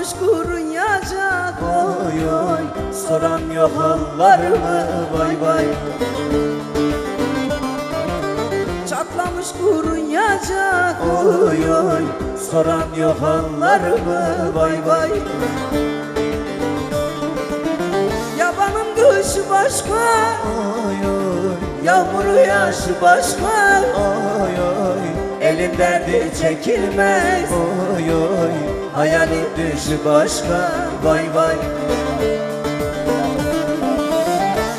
Çatlamış kuruyacak oy oy, soran yok hallarımı vay vay. Çatlamış kuruyacak oy oy, soran yok hallarımı vay vay. Yabanın kışı başka oy oy, yağmuru yaşı başka oy oy, elin derdi çekilmez oy oy, hayalin düşü başka vay vay.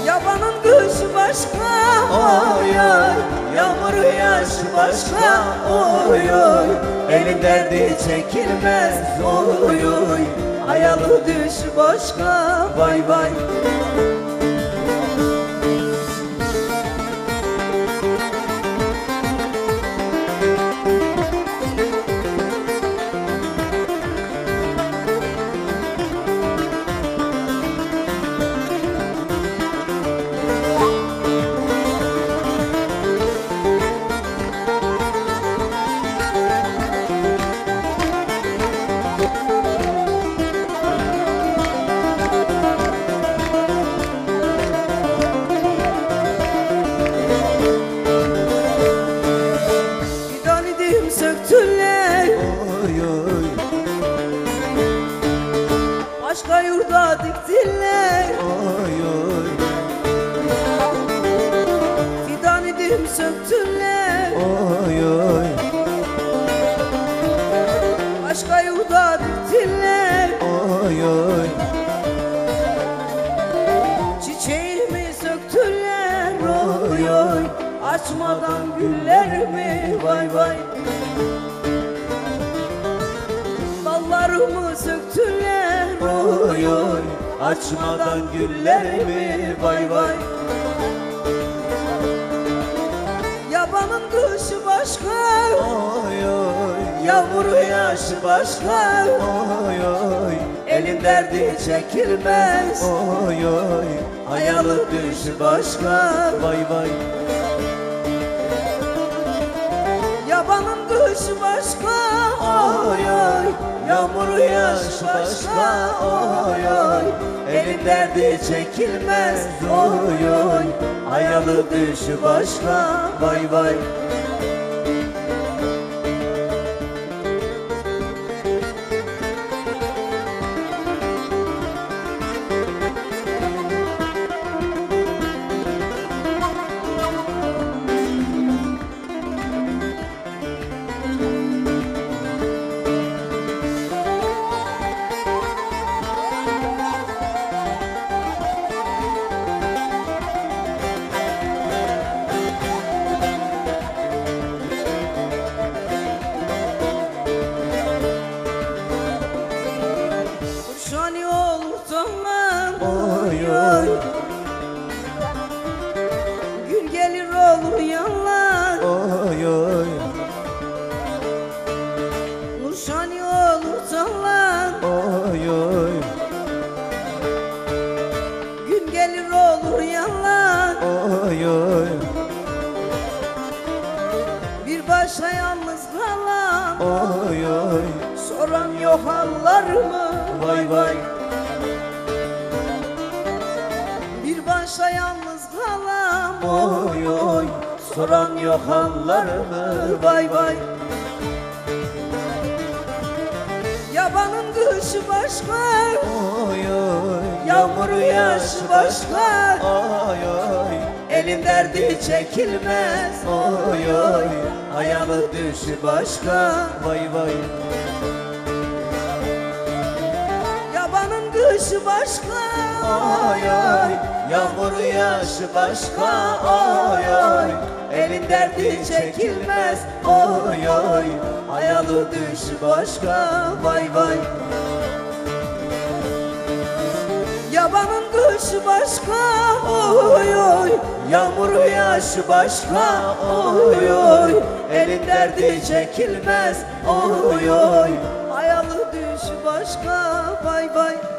Yabanın kışı başka oy oy, yağmuru yaşı başka oy oy, elin derdi çekilmez oy oy, hayalı düşü başka vay vay. Söktüler oy oy, başka yurda diktiler oy oy, fidan idim söktüler oy oy, başka yurda diktiler oy oy, çiçeğimi söktüler oy oy, açmadan güllerimi vay vay. Dallarımı söktüler oy oy, açmadan güllerimi vay vay. Yabanın kışı başka oy oy, yağmuru yaşı başka oy oy, elin derdi çekilmez oy oy, hayalı düşü başka vay vay. Yabanın kışı başka oy oy, yağmuru yaşı başka oy oy, elin derdi çekilmez oy oy, hayalı düşü başka vay vay. Oy oy, gün gelir olur yanlar oy oy, nurşani olur canlar oy oy, gün gelir olur yanlar oy oy, bir başa yalnız kalan oy oy, soran yok hallarımı vay vay. Başa yalnız kalam oy oy, soran yok hallarımı vay vay. Yabanın kışı başka oy oy, yağmuru yaşı başka oy oy, elin derdi çekilmez oy oy, hayalı düşü başka vay vay. Yabanın kışı başka oy oy, yağmuru yaşı başka oy oy, elin derdi çekilmez oy oy, hayalı düşü başka vay vay. Yabanın kışı başka oy oy, yağmuru yaşı başka oy oy, elin derdi çekilmez oy oy, hayalı düşü başka vay vay.